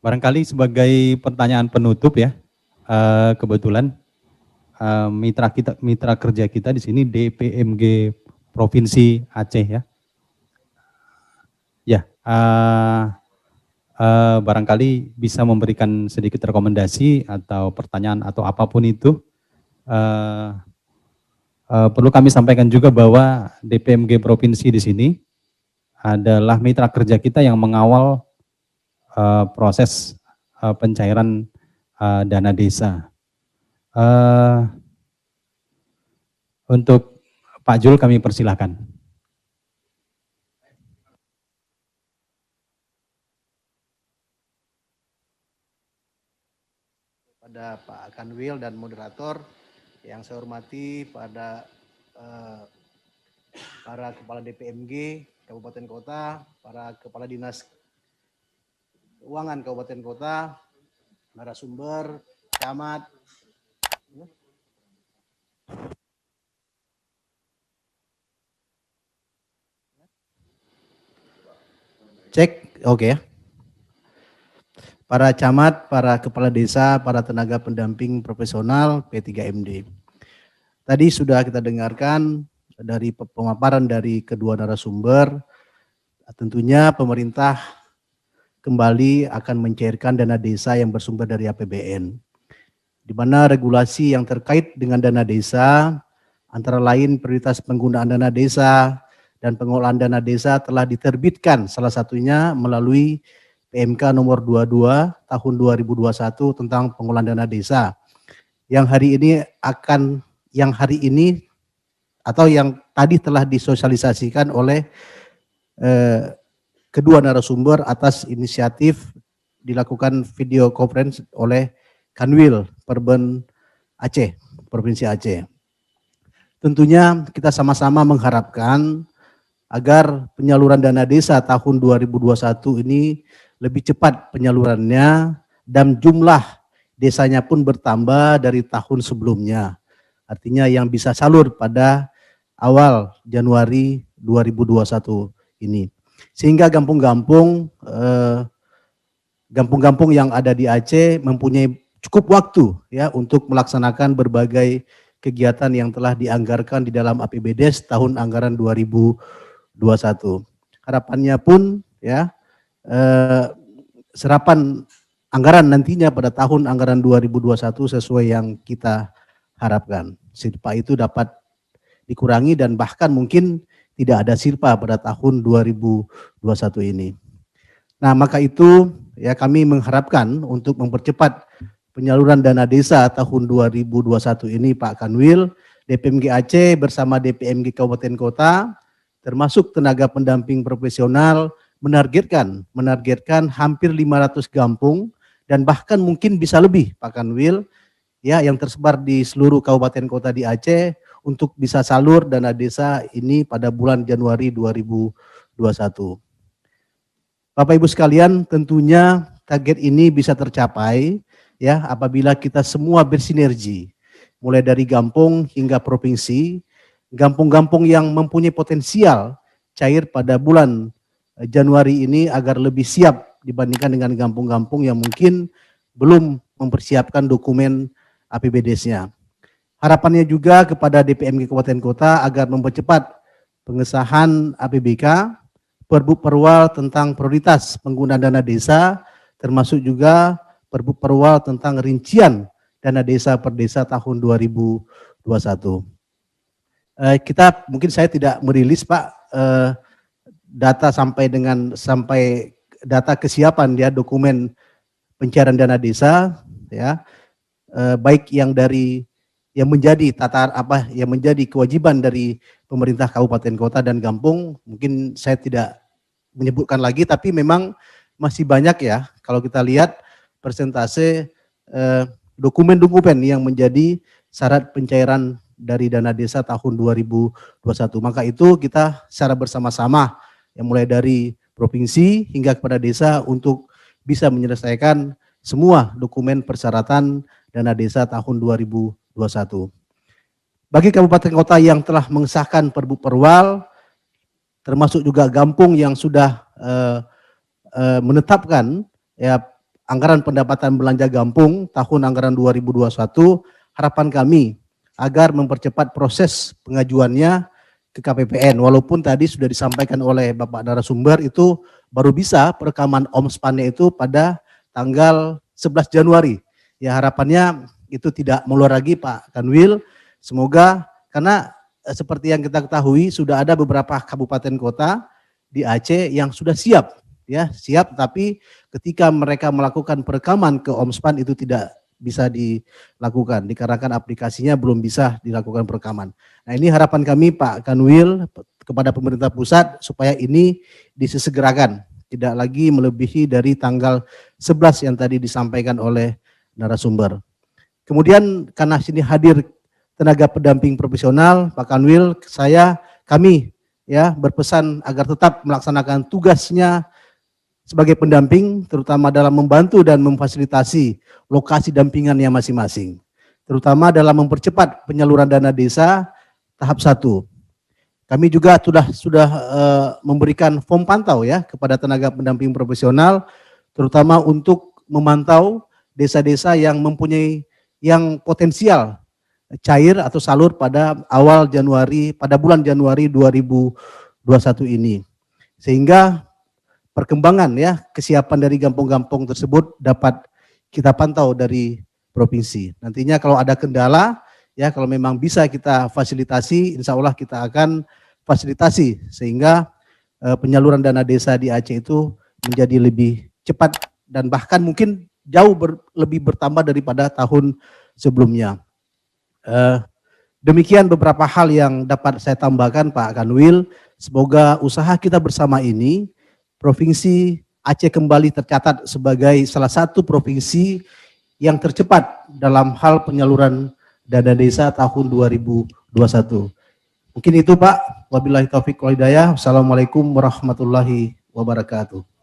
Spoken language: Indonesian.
Barangkali sebagai pertanyaan penutup ya, kebetulan mitra kerja kita di sini DPMG Provinsi Aceh ya. Ya, barangkali bisa memberikan sedikit rekomendasi atau pertanyaan atau apapun itu. Perlu kami sampaikan juga bahwa DPMG Provinsi di sini adalah mitra kerja kita yang mengawal proses pencairan dana desa. Untuk Pak Jul kami persilahkan. Pada Pak Kanwil dan moderator, yang saya hormati pada para kepala DPMG Kabupaten Kota, para kepala dinas keuangan Kabupaten Kota, narasumber, camat. Cek, oke ya. Para camat, para kepala desa, para tenaga pendamping profesional P3MD. Tadi sudah kita dengarkan dari pemaparan dari kedua narasumber, tentunya pemerintah kembali akan mencairkan dana desa yang bersumber dari APBN. Di mana regulasi yang terkait dengan dana desa, antara lain prioritas penggunaan dana desa dan pengelolaan dana desa telah diterbitkan, salah satunya melalui PMK nomor 22 tahun 2021 tentang pengelolaan dana desa. Yang hari ini atau yang tadi telah disosialisasikan oleh kedua narasumber atas inisiatif dilakukan video conference oleh Kanwil Perben Aceh, Provinsi Aceh. Tentunya kita sama-sama mengharapkan agar penyaluran dana desa tahun 2021 ini lebih cepat penyalurannya dan jumlah desanya pun bertambah dari tahun sebelumnya. Artinya yang bisa salur pada awal Januari 2021 ini. Sehingga kampung-kampung yang ada di Aceh mempunyai cukup waktu ya untuk melaksanakan berbagai kegiatan yang telah dianggarkan di dalam APBDes tahun anggaran 2021. Harapannya pun ya serapan anggaran nantinya pada tahun anggaran 2021 sesuai yang kita harapkan. Silpa itu dapat dikurangi dan bahkan mungkin tidak ada silpa pada tahun 2021 ini. Nah, maka itu ya kami mengharapkan untuk mempercepat penyaluran dana desa tahun 2021 ini Pak Kanwil, DPMG Aceh bersama DPMG Kabupaten Kota, termasuk tenaga pendamping profesional menargetkan hampir 500 kampung dan bahkan mungkin bisa lebih Pak Kanwil ya yang tersebar di seluruh kabupaten kota di Aceh untuk bisa salur dana desa ini pada bulan Januari 2021. Bapak Ibu sekalian, tentunya target ini bisa tercapai ya apabila kita semua bersinergi mulai dari kampung hingga provinsi. Kampung-kampung yang mempunyai potensial cair pada bulan Januari ini agar lebih siap dibandingkan dengan kampung-kampung yang mungkin belum mempersiapkan dokumen APBDes-nya. Harapannya juga kepada DPMG Kabupaten Kota agar mempercepat pengesahan APBK, Perbuk Perwal tentang prioritas penggunaan dana desa, termasuk juga Perbuk Perwal tentang rincian dana desa per desa tahun 2021. Mungkin saya tidak merilis Pak data sampai data kesiapan ya dokumen pencairan dana desa ya baik yang menjadi kewajiban dari pemerintah kabupaten kota dan kampung. Mungkin saya tidak menyebutkan lagi tapi memang masih banyak ya kalau kita lihat persentase dokumen-dokumen yang menjadi syarat pencairan dari dana desa tahun 2021. Maka itu kita secara bersama-sama yang mulai dari provinsi hingga kepada desa untuk bisa menyelesaikan semua dokumen persyaratan dana desa tahun 2021. Bagi kabupaten kota yang telah mengesahkan Perbuk Perwal, termasuk juga kampung yang sudah menetapkan ya anggaran pendapatan belanja Gampung tahun anggaran 2021, harapan kami agar mempercepat proses pengajuannya ke KPPN. Walaupun tadi sudah disampaikan oleh Bapak narasumber itu baru bisa perekaman OMSPAN-nya itu pada tanggal 11 Januari. Ya harapannya itu tidak molor lagi Pak Kanwil. Semoga karena seperti yang kita ketahui sudah ada beberapa kabupaten kota di Aceh yang sudah siap, ya siap, tapi ketika mereka melakukan perekaman ke OMSPAN itu tidak bisa dilakukan dikarenakan aplikasinya belum bisa dilakukan perekaman. Nah ini harapan kami Pak Kanwil kepada pemerintah pusat supaya ini disesegerakan, tidak lagi melebihi dari tanggal 11 yang tadi disampaikan oleh narasumber. Kemudian karena sini hadir tenaga pendamping profesional, Pak Kanwil, kami ya berpesan agar tetap melaksanakan tugasnya sebagai pendamping, terutama dalam membantu dan memfasilitasi lokasi dampingannya masing-masing, terutama dalam mempercepat penyaluran dana desa tahap 1. Kami juga sudah memberikan form pantau ya kepada tenaga pendamping profesional, terutama untuk memantau desa-desa yang mempunyai yang potensial cair atau salur pada bulan Januari 2021 ini, sehingga perkembangan ya kesiapan dari kampung-kampung tersebut dapat kita pantau dari provinsi. Nantinya kalau ada kendala ya kalau memang bisa kita fasilitasi, insya Allah kita akan fasilitasi sehingga penyaluran dana desa di Aceh itu menjadi lebih cepat dan bahkan mungkin jauh lebih bertambah daripada tahun sebelumnya. Demikian beberapa hal yang dapat saya tambahkan Pak Kanwil. Semoga usaha kita bersama ini Provinsi Aceh kembali tercatat sebagai salah satu provinsi yang tercepat dalam hal penyaluran dana desa tahun 2021. Mungkin itu Pak. Wabillahi taufiq wal hidayah. Wassalamualaikum warahmatullahi wabarakatuh.